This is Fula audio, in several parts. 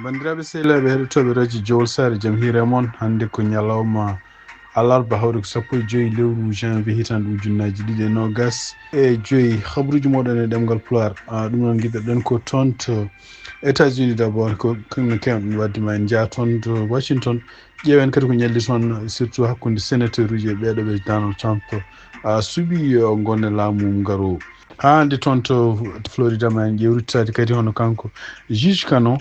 bandiraɓe sehilaɓe heɗotoɓe radio jowol sare jaam hiire moon hannde ko ñalawma alarba hawre ko 15 lewru janvier hitande ujunnaji 2025 habruji moɗon e ɗemgal Pulaar ɗum noon guiɗirɗen ko toon to États-Unis d' abord ko kamno kewɗen waddima en jaa toon to Washington ƴeewen kadi ko ñalli toon surtout hakkude sénateur uji e ɓeɗo ɓe Donald Trump suuɓi gonne laamu ngaro hande toon to Florida ma en ƴewrittade kadi hono kanko juge kano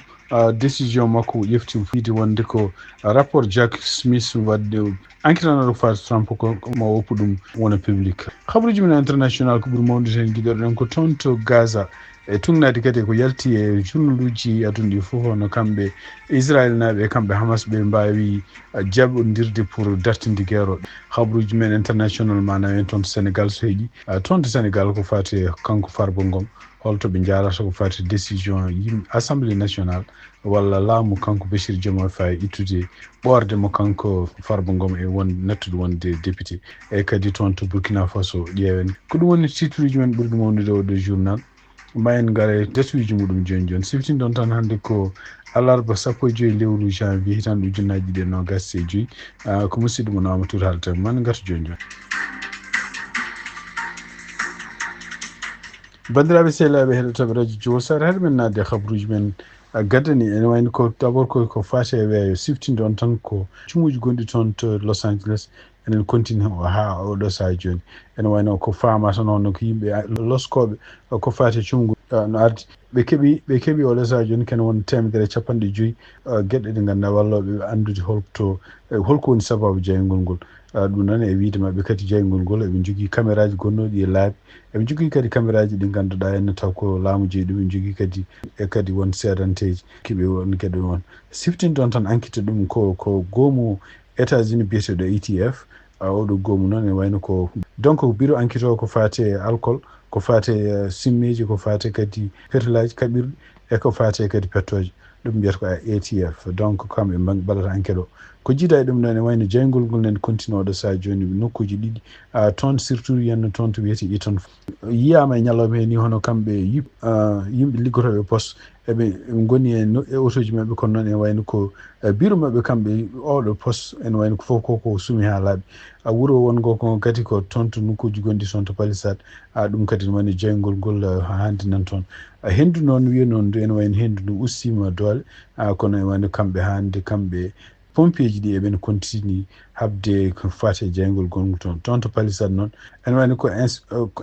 décision makko ƴefti fiide wonde ko rapport Jack Smith wadde enquête nano fat Trump ko ma woppu ɗum wona public habaruji men international ko ɓuuri mawnude hen guiɗoɗen ko toon to Gaza e tugnade kadi ko yalti e journal uji aduna ɗi fof hono kamɓe Israël naɓe e kamɓe Hamas ɓe mbawi jaɓodirde pour dartinde guerre habaruji men international manam en toon to Sénégal so heeƴi toon to Sénégal ko fati kanko Farba Ngom holto ɓe jarata ko fati décision yimɓe assemblée nationale walla laamu kanko Bachir Diomaye Faye ittude ɓorde mo kanko Farba Ngom e won nattude wonde député e kadi toon to Burkina Faso ƴeewen ko ɗum woni titre uji men ɓurɗi mawnude oɗo journal ma en gaare datuji muɗum joni joni siftini ɗon tan hannde ko alarba 15 lewru janvier hitande ujunnaji 2025 ko musidɗo mo Amadou haalata man gatu joni joni bandiraɓe sehilaɓe heɗotoɓe radio jowol sare haɗe men nadde habaruji men gaddani ene wayno ko d' abord ko fate e weeyo siftinde on tan ko cumuji gonɗi toon to Los Angeles enen continue ha oɗo saha joni ene wayno ko fama tan hono ko yimɓe loskoɓe ko fate cumgu no ardi ɓe keeɓi oɗo saha joni kene won 150 gueɗe ɗe ganduɗa walloɓe andude holko woni sababu jeygol ngol ɗum noon e wiide mabɓe kadi jeygol ngol eɓe jogui caméraji gonnoɗi e laabi eɓe jogui kadi caméraji ɗi ganduɗa enne taw ko laamu jeeyi ɗum eɓe jogui kadi e kadi won seedanteji keeɓe won gueɗe won siftinde ɗon tan enquête ɗum ko goomu États-Unis biyeteɗo ETF oɗo goomu noon e wayno ko donc bureau enquête o ko fate alcool ko fate simmeji ko fate kadi pétrolaji kaɓirɗe e ko fate kadi pettoje ɗum mbiyata ko ATF donc kamɓe mbaɗata enquête o ko jiida e ɗum noon e wayno jeygol ngol nen continue oɗo saha joni nokkuji ɗiɗi toon surtout yenno toon to wiyete Eton yiyama e ñalawma he ni hono kamɓe yimɓe liggotoɓe poste eɓe goni e auto ji mabɓe kono noon e wayno ko bureau mabɓe kamɓe oɗo poste ene wayno ko fof koko suumi ha laaɓi wuuro wongo ko kadi ko toon to nokkuji gonɗi toon to Palissade ɗum kadi ne woni jeygol ngol hande nan toon hendu noon wiya noon ene wayno hendu ndu ustima doole kono e wayno kamɓe hande kamɓe pompier ji ɗi eɓen continue habde ko fate jeygol gongo toon to Palissade noon ene wayno ko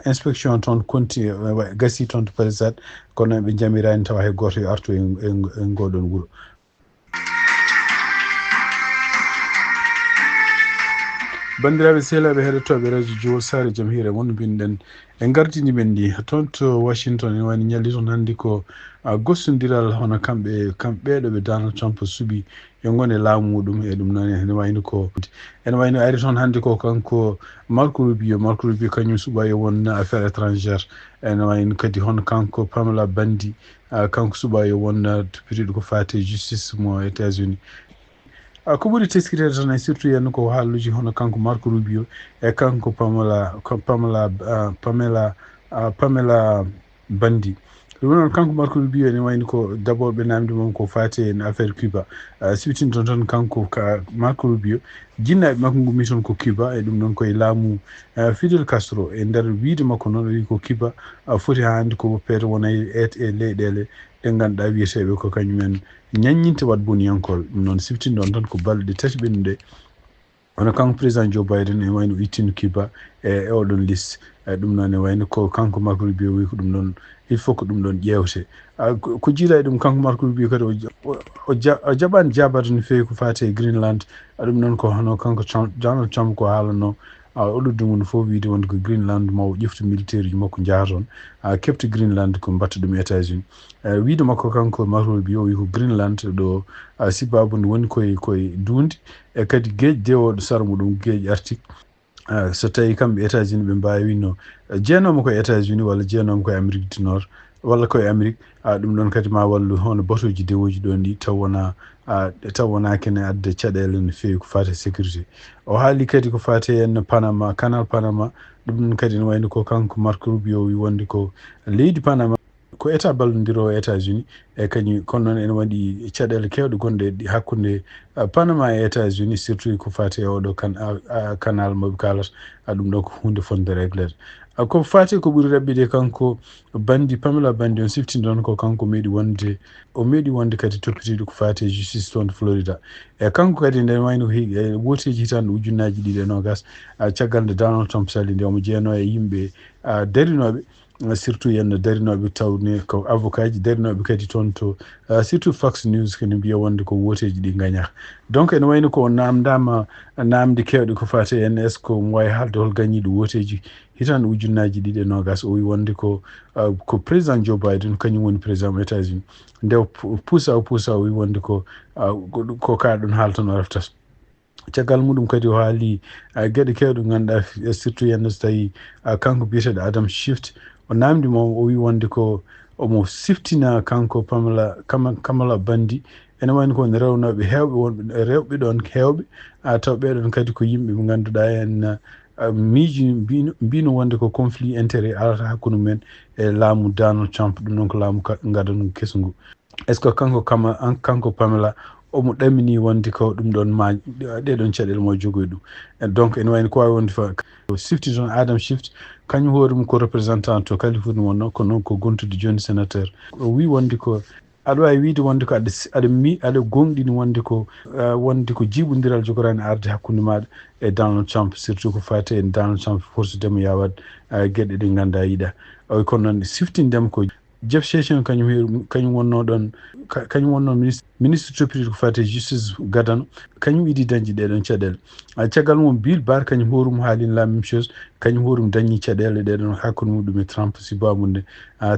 inspection toon continue gasi toon to Palissade kono ɓe jamirani tawa hay goto artu e ngoɗon wuuro bandiraɓe sehilaɓe heɗotoɓe radio jowol sare jaam hiire moon binɗen e gardini men ni toon to Washington ene wayno ñalli toon hannde ko gossodiral hono kamɓe ɓe Donald Trump suuɓi yo gone laamu muɗum e ɗum noon ene wayno ari toon hannde ko kanko Mercredi kañum suuɓa yo won affaire étrangère ene wayno kadi hono kanko Pamela Bandi kanko suuɓa yo won toppitiɗo ko fate justice mo États-Unis ko ɓuri teskitede tan e surtout yenno ko haaluji hono kanko Marco Rubio e kanko Pamela Bandi ɗum noon kanko Marco Rubio ene wayno ko d' abord ɓe namdi mom ko fati en affaire Cuba siftinde toon kanko Marco Rubio jinnaɓe makko gummi toon ko Cuba e ɗum noon koye laamu Fidel Castro e nder wiide makko noon o wi ko Cuba foti hande ko woppede wona e leyɗele ɗe ganduɗa wiyeteɓe ko kañumen ñaññinte wat boniyankol ɗum noon siftinde on tan ko balɗe tati ɓennuɗe hono kanko président Joe Biden e wayno ittino Cuba e oɗon liste ɗum noon e wayno ko kanko Marco Rubio wi ko ɗum ɗon il faut ko ɗum ɗon ƴewte ko jiila e ɗum kanko Marco Rubio kadi o jaɓani jabade no fewi ko fate e Greenland ɗum noon ko hono kanko Donald Trump ko haalano oɗo dumunde fof wiide wonde ko Greenland mawo ƴeftu militaire ji makko jaaha toon kefti Greenland ko mbatta ɗum États-Unis wiide makko kanko Marco Rubio o wi ko Greenland ɗo sibabude woni koye duundi e kadi gueeƴi dewoɗo sara muɗum gueeƴi Arctique so tawi kamɓe États-Unis ɓe mbawino jeenoma koye États-Unis walla jeenoma koye Amérique du Nord walla koye Amérique ɗum ɗon kadi ma wallu hono batoji dewoji ɗon ɗi taw wona kene adde caɗele no fewi ko fate sécurité o haali kadi ko fate en Panama canal Panama ɗum ɗon kadi ne wayno ko kanko Marco Rubio wi wonde ko leydi Panama ko état ballodiro États-Unis e kañum kono noon ene waɗi caɗele kewɗe gonɗe hakkude Panama e États-Unis surtout ko fati e oɗo canal moɓe kalata ɗum ɗo ko hunde fonde réglede ko fati ko ɓuuri raɓɓide kanko bandi Pamela Bandi on siftinde on ko kanko meeɗi wonde kadi toppitiɗo ko fati e justice toon to Florida e kanko kadi nden wayno woteji hitande ujunnaji 2020 caggal nde Donald Trump sali nde omo jeeyano e yimɓe darinoɓe surtout yenno darinoɓe tawne ko avocat ji darinoɓe kadi toon to surtout Fox News kene mbiya wonde ko woteji ɗi gagnata donc ene wayno ko namdama namde kewɗe ko fati en est ce que mo wawi haalde hol gañiɗo woteji hitande ujunnaji 2020 o wi wonde ko président Joe Biden kañum woni président mo États-Unis nde puusa o wi wonde ko kaɗon haala tan o reftata caggal muɗum kadi o haali gueɗe kewɗe ganduɗa surtout yenno so tawi kanko biyeteɗo Adam Schiff o namdimo o wi wonde ko omo siftina kanko Kamala Bandi ene wayno ko ne rewnoɓe hewɓe wonɓe rewɓe ɗon hewɓe taw ɓeɗon kadi ko yimɓe ɓe ganduɗa en miiji mbino wonde ko conflit intérêt alata hakkude mumen e laamu Donald Trump ɗum noon ko laamu gadanu kesu ngu est ce que kanko Pamela omo ɗamini wonde ko ɗum ɗon ma ɗeɗon caɗele mo jogoy ɗum donc ene wayno ko wawi wonde fa sifti toon Adam Schiff kañum hoore mum ko représentant to Californie wonno ko noon ko gontude joni sénateur o wi wonde ko aɗa wawi wiide wonde ko aɗa gonɗini wonde ko jiɓodiral jogorani arde hakkude maɗa e Donald Trump surtout ko fati e Donald Trump forsudemo yawat gueɗe ɗe ganduɗa yiɗa kono noon siftindema ko Jeff Sessions kañum wonno ministre toppitiɗo ko fati justice gadano kañum idi dañji ɗeɗon caɗele caggal mum Bill Barr kañum hoorum haalino la même chose kañum hoorum dañi caɗele ɗeɗon hakkude muɗum e Trump sibamude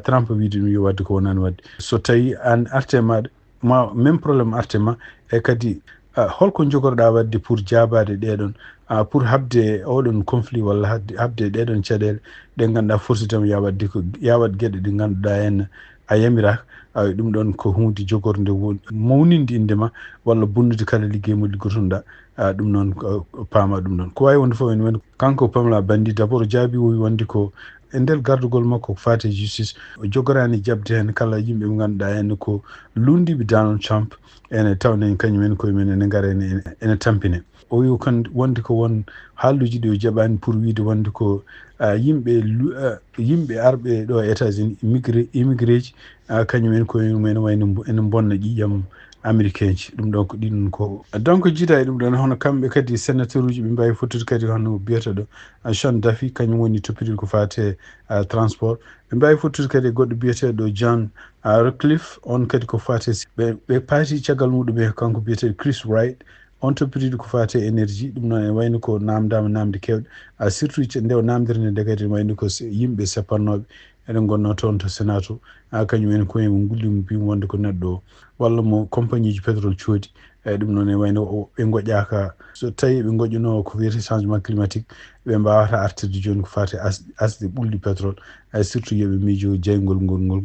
Trump wiide ɗum yo wadde ko wonani wadde so tawi an arte maɗa ma même probléme arte ma e kadi holko jogorɗa wadde pour jabade ɗeɗon pour habde oɗon conflit walla habde ɗeɗon caɗele ɗe ganduɗa forsudema yawat gueɗe ɗe ganduɗa hen a yamiraka ɗum ɗon ko hunde jogorde mawninde indema walla bonnude kala ligguey mo liggotonoɗa ɗum noon paama ɗum ɗon ko wawi wonde fof ene woni kanko Pamela Bandi d' abord jaabi o wi wonde ko e nder gardugol makko ko fati justice o jogorani jabde hen kala yimɓe ɓe ganduɗa hen ko lundiɓe Donald Trump ene tawne kañumen koye men ene gaara ene tampine o wi wonde ko won haalluji ɗi o jaɓani pour wiide wonde ko yimɓe arɓe ɗo e États-Unis immigré ji kañumen koye mumen wayno ene bonna ƴiƴam américain ji ɗum ɗon ko ɗiɗum ko donc jiida e ɗum ɗon hono kamɓe kadi sénateur uji ɓe mbawi fottude kadi hono biyeteɗo Sean Duffy kañum woni toppitiɗo ko fate transport ɓe mbawi fottude kadi goɗɗo biyeteɗo John Ratcliffe on kadi ko fate ɓe paati caggal muɗum e kanko biyeteɗo Chris Wright on toppitiɗo ko fate énergie ɗum noon ene wayno ko namdama namde kewɗe surtout nde o namdirne nde kadi ene wayno ko yimɓe seppannoɓe eɗen gonno toon to Sénat o kañumen koye mo gullimo mbimo wonde ko neɗɗo o walla mo compagnie ji pétrole coodi eyyi ɗum noon ene wayno ɓe goƴaka so tawi ɓe goƴuno ko wiyete changement climatique ɓe mbawata artirde joni ko fate asde ɓulɗi pétrole surtout yooɓe miijo jeygol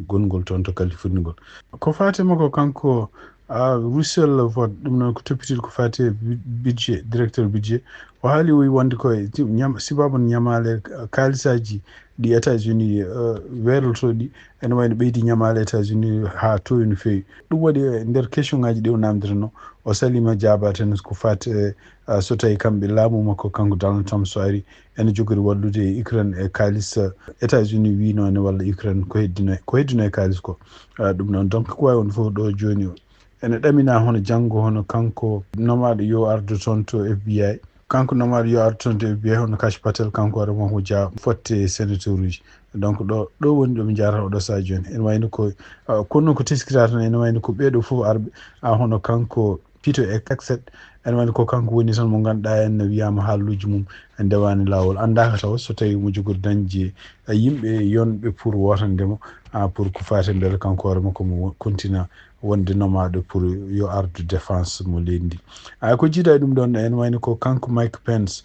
gongol toon to Californie ngol ko fate makko kanko Russell Vought ɗum noon ko toppitiɗo ko fate budget directeur budget o haali o wi wonde koye sibabu ñamale kalisaji ɗi États-Unis weelotoɗi ene wayno ɓeydi ñamale États-Unis ha toyi no fewi ɗum waɗi nder question ngaji ɗi o namdirano o salima jabaten ko fate so tawi kamɓe laamu makko kanko Donald Trump so ari ene jogori wallude Ukraine e kalis États-Unis wino ene walla Ukraine ko heddino e kalis ko ɗum noon donc ko wawi won fof ɗo joni ene ɗamina hono janggo hono kanko nomaɗo yo ardu toon to FBI kanko nomaɗo yo ardu toon to FBI hono Kash Patel kanko waɗa mo Dia fotte sénateur uji donc ɗo woni ɗoɓe jarata oɗo saha joni ene wayno ko kono ko teskira tan ene wayno ko ɓeɗo foof arɓe hono kanko Peter Exet ene wayno ko kanko woni tan mo ganduɗa en wiyama haalluji mum ndewani lawol andaka taw so tawi mo jogori dañde yimɓe yonɓe pour wotandemo pour ko fate beele kanko hoore makko mo continue wonde nomaɗo pour yo ardu défense mo leydi ndi ko jiiɗa e ɗum ɗon ene wayno ko kanko Mike Pence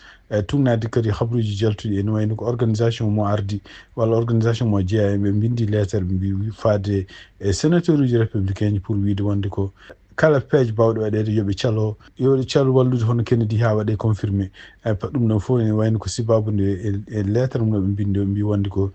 tugnade kadi habruji jaltuɗi ene wayno ko organisation mo ardi walla organisation mo jeeya ɓe bindi lettere ɓe mbi faade sénateur uji républicain ji pour wiide wonde ko kala page bawɗo waɗede yoɓe calo wallude hono Kennedy ha waɗe confirmé pat ɗum ɗon fof ene wayno ko sibabude e lettre mum noɓe mbindi ɓe mbi wonde ko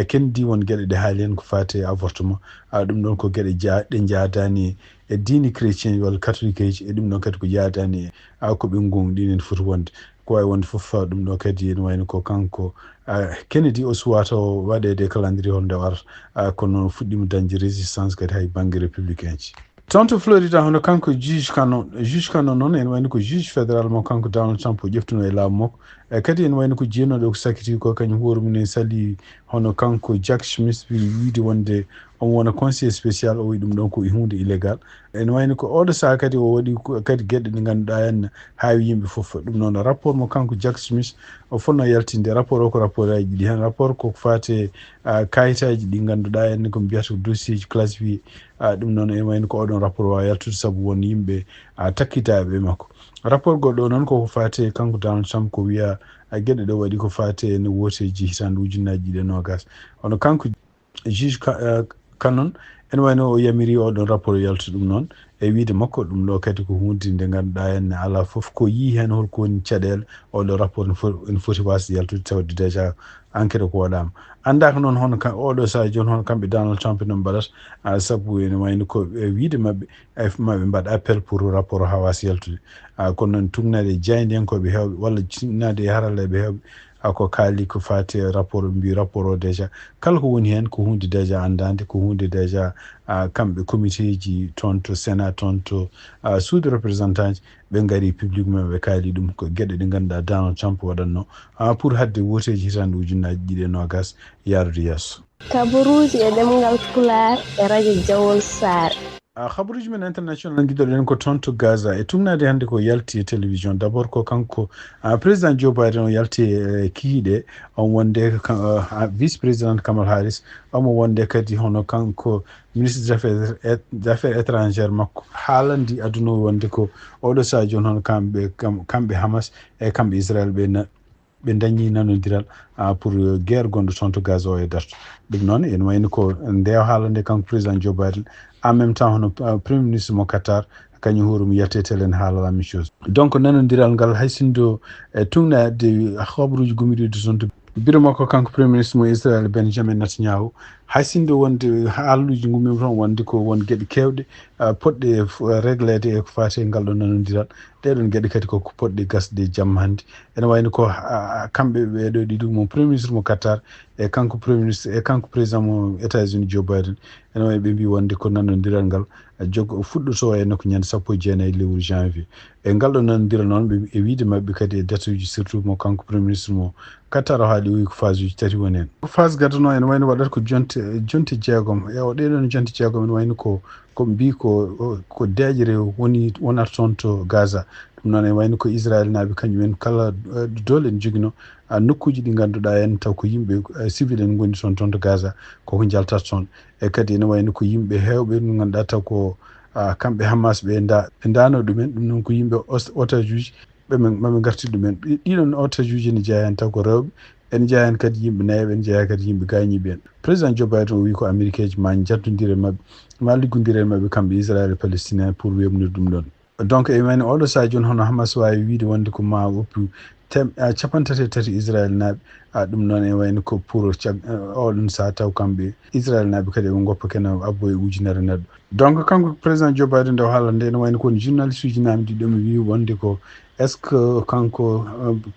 Kennedy won gueɗe ɗe haali hen ko fate avortement ɗum ɗon ko gueɗe ɗe jadani e diine chrétien walla catholique eji e ɗum ɗon kadi ko jadani ko ɓe gonɗini ne foti wonde ko wawi wonde foof ɗum ɗo kadi ene wayno ko kanko Kennedy o suwata o waɗede calendrier nde warata kono noon fuɗɗima dañde résistance kadi hay banggue républicain ji. toon to Florida hono kanko juge canon noon ene wayno ko juge fédéral mo kanko Donald Trump o ƴeftuno e laamu makko kadi ene wayno ko jeenoɗo ko sakiti ko kañum hoore mum ne sali hono kanko Jack Smith wiide wonde on wona conseiller spécial o wi ɗum ɗon ko hunde illégal ene wayno ko oɗo saha kadi o waɗi kadi gueɗe ɗe ganduɗa henna haawi yimɓe foof ɗum noon rapport mo kanko Jack Smith o fonno yaltinde rapport o ko rapport aji ɗiɗi hen rapport koko fate kayitaji ɗi ganduɗa henne ko mbiyata dossier ji classifié ɗum noon ene wayno ko oɗon rapport wawa yaltude saabu won yimɓe takkitaɓe makko rapport goɗɗo noon koko fate kanko Donald Trump ko wiya gueɗe ɗe waɗi ko fate no woteji hitande ujunnaji ɗiɗi e nogas hono kanko juge canon ene wayno o yamiri oɗon rapport yaltude ɗum noon e wiide makko ɗum ɗo kadi ko hunde nde ganduɗa henne ala foof ko yi hen holko woni caɗele oɗo rapport ene foti wasde yaltude tawde déjà enquête ko waɗama andaka noon hono oɗo saha joni hono kamɓe Donald Trump noon mbaɗata saabu ene wayno ko wiide mabɓe maɓe mbaɗa appel pour rapport ha wasa yaltude kono noon tugnade e jaydiyankoɓe hewɓe walla tinnade e haralleɓe hewɓe ko kaali ko fati rapport mbi rapport o déjà kala ko woni hen ko hunde déjà andade ko hunde déjà kamɓe comité ji toon to sénat toon to suudu représentant ji ɓe gari public mum ɓe kaali ɗum ko gueɗe ɗe ganduɗa Donald Trump waɗatno pour hadde woteji hitande ujunnaji ɗiɗi e nogas yarude yesso. Kabaruji e ɗemgal Pulaar e radio Jawol Sare. habaruji men international guiɗoɗen ko toon to Gaza e tugnade hannde ko yalti e télévision d' abord ko kanko président Joe Biden o yalti e kiiɗe on wonde vice président Kamala Harris omo wonde kadi hono kanko ministre des affaires étrangères makko haalandi aduna wonde ko oɗo saha joni hono kamɓe Hamas e kamɓe Israël ɓe dañi nanodiral pour guerre gonɗo toon to Gaza o e darto ɗum noon ene wayno ko nde haalande kanko président Joe Biden en même temps hono premier ministre mo Qatar kañum hoore mum yiyate télé ne haala la même chose donc nanodiral ngal hay sindo e tugnade habaruji gomiɗiɗo toon to biro makko kanko premier ministre mo Israël Benjamin Netanyahu hay sindo wonde haaluji gummi toon wonde ko won gueɗe kewɗe poɗɗe réglede e ko fate ngal ɗo nanodiral ɗeɗon gueɗe kadi koko poɗɗe gasde jamma hannde ene wayno ko kamɓe ɓeɗo ɗiɗo mo premier ministre mo Qatar e kanko premier ministre e kanko président mo États-Unis Joe Biden ene wayno ɓe mbi wonde ko nanodiral ngal fuɗɗoto e nokko ñande 19 lewru janvier e ngal ɗo nanodiral noon ɓe e wiide mabɓe kadi e date uji surtout mo kanko premier ministre mo Qatar o haali o wi ko phase uji tati woni hen phase gadano ene wayno waɗata ko jonte jeegom e o ɗeɗon jonte jeegom ene wayno ko mbi ko deƴere wonata toon to Gaza ɗum noon ene wayno ko Israël naaɓe kañumen kala dole en jogino nokkuji ɗi ganduɗa hen taw ko yimɓe civil en goni toon to Gaza koko jaltata toon e kadi ene wayno ko yimɓe hewɓe ɗum ganduɗa taw ko kamɓe Hamas ɓe dano ɗumen ɗum noon ko yimɓe otage uji ɓe garti ɗumen ɗiɗon otage uji ne jeeya hen taw ko rewɓe en jeeya hen kadi yimɓe nayɓe en jeeya kadi yimɓe gañiɓe en président Joe Biden o wi ko américain ji ma jaddodire mabɓe ma liggodire e mabɓe kamɓe Israël e Palestine pour webnude ɗum ɗon donc e wayno oɗo saha joni hono Hamas wawi wiide wonde ko ma woppi 33 Israël naaɓe ɗum noon e wayno ko pour oɗon saha taw kamɓe Israël naaɓe kadi ɓe goppa kene abbo e ujunere neɗɗo donc kanko président Joe Biden nde o haalande ene wayno koni journaliste uji namdi ɗomi wi wonde ko est ce que kanko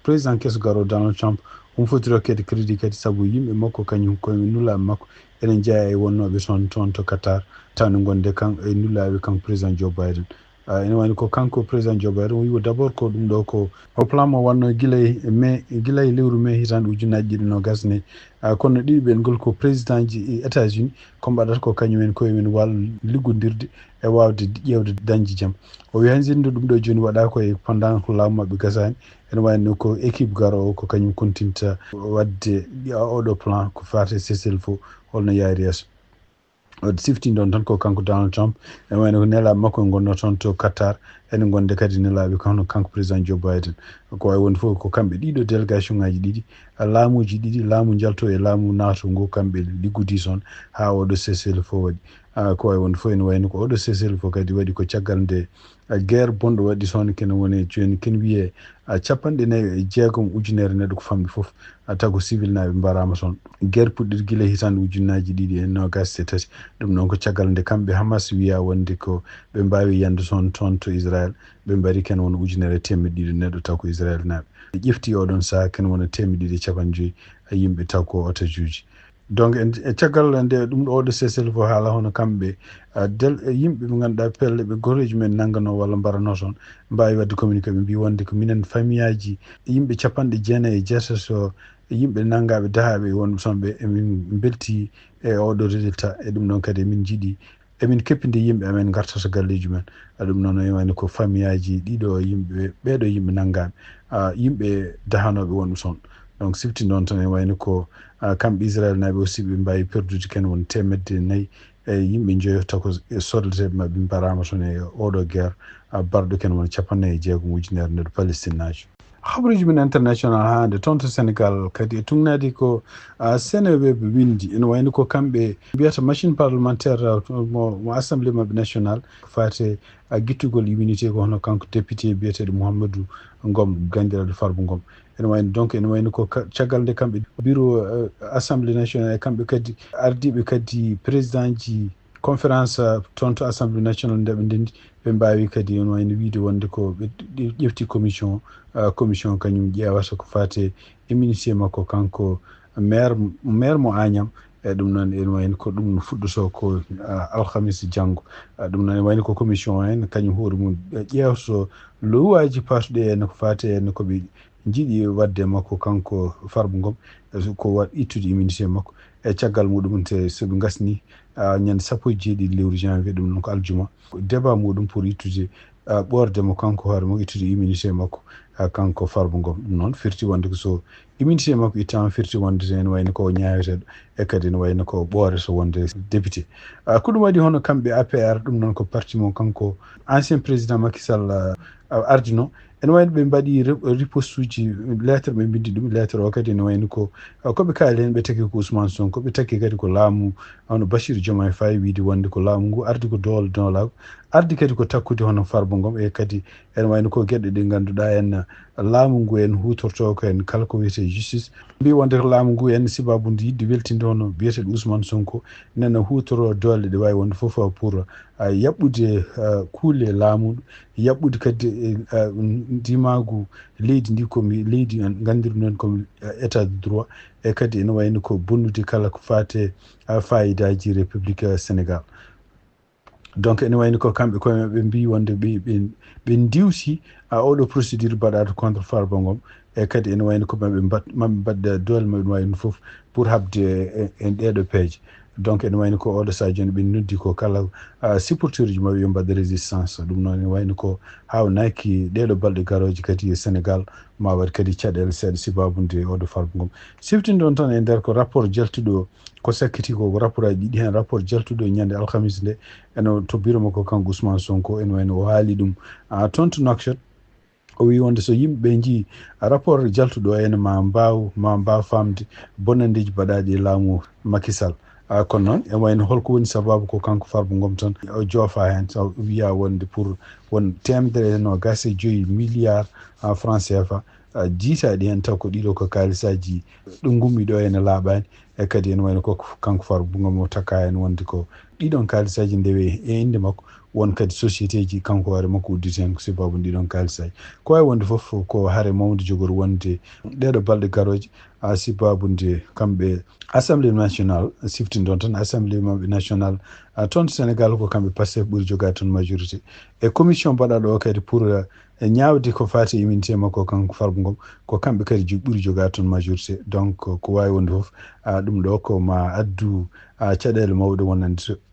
président kesso garo Donald Trump omo foti rokkede crédit kadi saabu yimɓe makko kañum koye nullaɓe makko enen jeeya e wonnoɓe toon to Qatar tawne gonde e nullaɓe kanko président Joe Biden ene wayno ko kanko président Joe Biden o wi d' abord ko ɗum ɗo ko o plan mo wanno guila e lewru mai hitande ujunnaji ɗiɗi no gasne kono ɗiɗi ɓen ngol ko président ji États-Unis ko mbaɗata ko kañumen koyemen wal liggodirde e wawde ƴewde dañde jaam o wi hansinde ɗum ɗo joni waɗa koye pendant ko laamu mabɓe gasani ene wayno ko équipe garo o ko kañum continta wadde oɗo plan ko fate cessez-le-feu holno yaari yesso wadde siftinde on tan ko kanko Donald Trump ene wayno ko nelaɓe makko e gonno toon to Qatar ene gonde kadi nelaɓe hono kanko président Joe Biden ko wawi wonde fof ko kamɓe ɗiɗo délégation ngaji ɗiɗi laamuji ɗiɗi laamu jalto e laamu naato ngo kamɓe liggodi toon ha oɗo cessez-le-feu waɗi ko way wonde fof ene wayno ko oɗo sesel fof kadi waɗi ko caggal nde guerre bonɗo waɗi toon kene woni joni ken wiye 46 ujunere neɗɗo ko famɗi fof tago civil naɓe mbarama toon guerre puɗɗiɗi guila hitande ujunnaji ɗiɗi e nogas e tati ɗum noon ko caggal nde kamɓe Hamas wiya wonde ko ɓe mbawi yande toon to Israël ɓe mbari ken wona ujunere temedde ɗiɗi neɗɗo taw ko Israël naɓe ɓe ƴefti oɗon saaha ken wona temedde ɗiɗi e capanɗe joyyi yimɓe taw ko otage uji donc e caggal nde ɗum ɗo oɗo sesel fof haala hono kamɓe yimɓe ɓe ganduɗa pelle ɓe gotoji men nanggano walla mbarano toon mbawi wadde communiqué ɓe mbi wonde ko minen famille aji yimɓe 49 so yimɓe nanggaɓe dahaɓe wonɓe toon ɓe emin belti e oɗo résultat e ɗum noon kadi emin jiiɗi emin keppide yimɓe amen gartata galleji men ɗum noon e wayno ko famille aji ɗiɗo yimɓe ɓeɗo yimɓe nanggaɓe yimɓe dahanoɓe wonɓe toon donc sifti noon tan e wayno ko kamɓe Israël naɓe aussi ɓe mbawi perdude ken won 4 e yimɓe joyota ko soldateɓe mabɓe mbarama toon e oɗo guerre barɗo ken won 56 ujunere nder Palestine najo habaruji men international hande toon to Sénégal kadi e tugnadi ko Sénéweb windi ene wayno ko kamɓe mbiyata machine parlementaire mo assemblée mabɓe national fate guittugol immunité ko hono kanko député biyeteɗo Mouhamadou Ngom Gandiraɗo Farba Ngom ene wayno donc ene wayno ko caggal nde kamɓe bureau assemblée nationale e kamɓe kadi ardiɓe kadi président ji conférence toon to assemblée nationale nde ɓe ndendi ɓe mbawi kadi ene wayno wiide wonde ko ɓe ƴefti commission kañum ƴewata ko fate immunité makko kanko maire mo Agnam e ɗum noon ene wayno ko ɗum no fuɗɗoto ko alhamisa janggo ɗum noon ene wayno ko commission en kañum hoore mum ƴewtoto lowaji patuɗe ene ko fate ene koɓe jiiɗi wadde makko kanko Farba Ngom ko wat ittude immunité makko e caggal muɗum te soɓe gasni ñande 17 lewru janvier ɗum noon ko aljuma débat muɗum pour ittude ɓordemo kanko hoore makko ittude immunité makko kanko Farba Ngom ɗum noon firti wonde ko so immunité makko ittama firti wonde ene wayno ko ñaweteɗo e kadi ene wayno ko ɓoreto wonde député ko ɗum waɗi hono kamɓe APR ɗum noon ko parti mo kanko ancien président Macky Sall ardino ene wayno ɓe mbaɗi riposte uji lettre ɓe bindi ɗum lettre o kadi ene wayno ko koɓe kaali hen ɓe taki ko Ousmane Sonko ɓe taki kadi ko laamu hono Bassirou Diomaye Faye wiide wonde ko laamu ngu ardi ko dolago ardi kadi ko takkude hono Farba Ngom e kadi ene wayno ko gueɗe ɗe ganduɗa en laamu ngu en hutorto ko en kala ko wiyete justice mbi wonde ko laamu ngu en sibabude yidde weltinde hono biyeteɗo Ousmane Sonko nena hutoro dole ɗe wawi wonde foof pour yaɓɓude kuule laamu yaɓɓude kadi ndimagu leydi ndi komi leydi gandiru noon komi état de droit e kadi ene wayno ko bonnude kala ko fate fayidaji république Sénégal donc ene wayno ko kamɓe koye ɓe mbi wonde ɓe ndiwsi oɗo procédure mbaɗaɗo contre Farba Ngom e kadi ene wayno ko maɓe mbadda dole maɓe wayno foof pour habde en ɗeɗo peeje donc ene wayno ko oɗo saha joni ɓe noddi ko kala supporteur ji maɓe yo mbadda résistance ɗum noon ene wayno ko hawnaki ɗeɗo balɗe garoje kadi e Sénégal ma waɗ kadi caɗele seeɗa sibabude oɗo Farba Ngom siftinde on tan e nder ko rapport jaltuɗo ko sakkiti ko rapport aji ɗiɗi hen rapport jaltuɗo ñande alhamis nde ene to bureau makko kanko Ousmane Sonko ene wayno o haali ɗum toon to Nouakchott o wi wonde so yimɓeɓe jii rapport jaltuɗo ene ma mbaw famde bonandeji mbaɗaɗi e laamu Macky Sall kono noon e wayno holko woni sababu ko kanko Farba Ngom tan o joofa hen taw wiya wonde pour won 125 milliards francs CFA jiitaɗi hen taw ko ɗiɗo ko kalisaji ɗo gummiɗo ene laaɓani e kadi ene wayno ko kanko Farba Ngom o takka hen wonde ko ɗiɗon kalisaji ndewe e inde makko won kadi société ji kanko hoore makko udditi hen ko sababu ɗiɗon kalisaji ko wawi wonde foof ko haare mawde jogori wonde ɗeɗo balɗe garoje sibabude kamɓe assemblée nationale siftinde on tan assemblée mabɓe national toon Sénégal ko kamɓe Pastef ɓuuri jogade toon majorité e commission mbaɗaɗo o kadi pour ñawde ko fati immunité makko kanko Farba Ngom ko kamɓe kadi ɓuuri jogade toon majorité donc ko wawi wonde foof ɗum ɗo ko ma addu caɗele mawɗe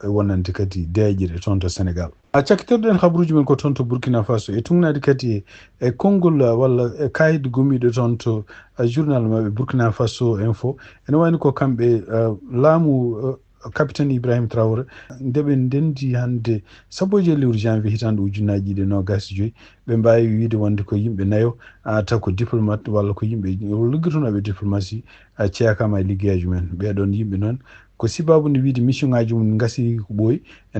wonande kadi deeƴire toon to Sénégal cakkitorɗen habaruji men ko toon to Burkina Faso e tugnadi kadi e konngol walla e kayit gummiɗo toon to journal mabɓe Burkina Faso info ene wayno ko kamɓe laamu capitaine Ibrahima Traoré ndeɓe ndendi hande 1 lewru janvier hitande ujunnaji ɗiɗi nogas joyyi ɓe mbawi wiide wonde ko yimɓe nayo taw ko diplomate walla ko yimɓe liggotonoɓe diplomatie ceekama e liggueji men ɓeɗon yimɓe noon ko sibabu nde wiide mission ngaji mum gasi ko ɓooyi e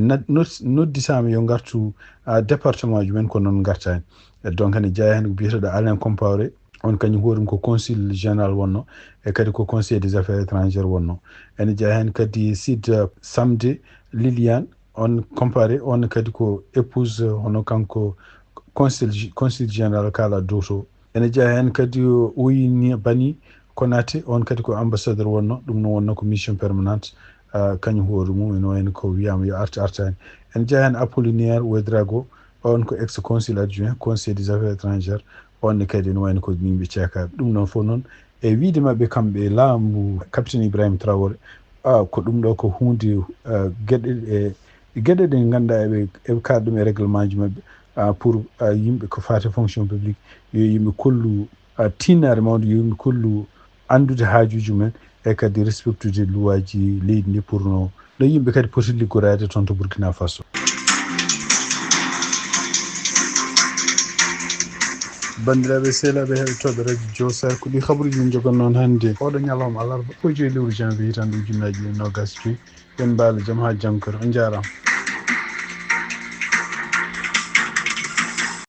noddisama yo gartu département ji men ko noon gartani donc ene jeeya hen ko biyeteɗo Alain Compaoré on kañum hoɗum ko consul général wonno e kadi ko conseil des affaires étrangères wonno ene jeeya hen kadi Side Samde Liliane on Compaoré on kadi ko épouse hono kanko consul général kala dow to ene jeeya hen kadi Oyini Bani Konaté on kadi ko ambassadeur wonno ɗum noon wonno ko mission permanente kañum hoore mum ene wayno ko wiyama yo artani ene jeeya hen Apollinaire Ouedraogo on ko ex consul adjoint conseil des affaires étrangères on kadi ene wayno ko yimɓe ceekaɓe ɗum noon fof noon e wiide mabɓe kamɓe laamu capitaine Ibrahima Traoré ko ɗum ɗo ko hunde gueɗe ɗe ganduɗa eɓe kaala ɗum e règlement ji mabɓe pour yimɓe ko fate fonction publique yo yimɓe kollu tinnare mawde yo yimɓe kollu andude haajuji men e kadi respectude luwaji leydi ndi pour no yimɓe kadi poti liggorade toon to Burkina Faso. bandiraɓe sehlaɓe heɗotoɓe radio Diosar ko ɗi habaruji min jogon noon hannde oɗo ñalawma alarba ko 2 lewru janvier hitande ujunnaji 20 yen mbaalo jaam ha jankore on jarama.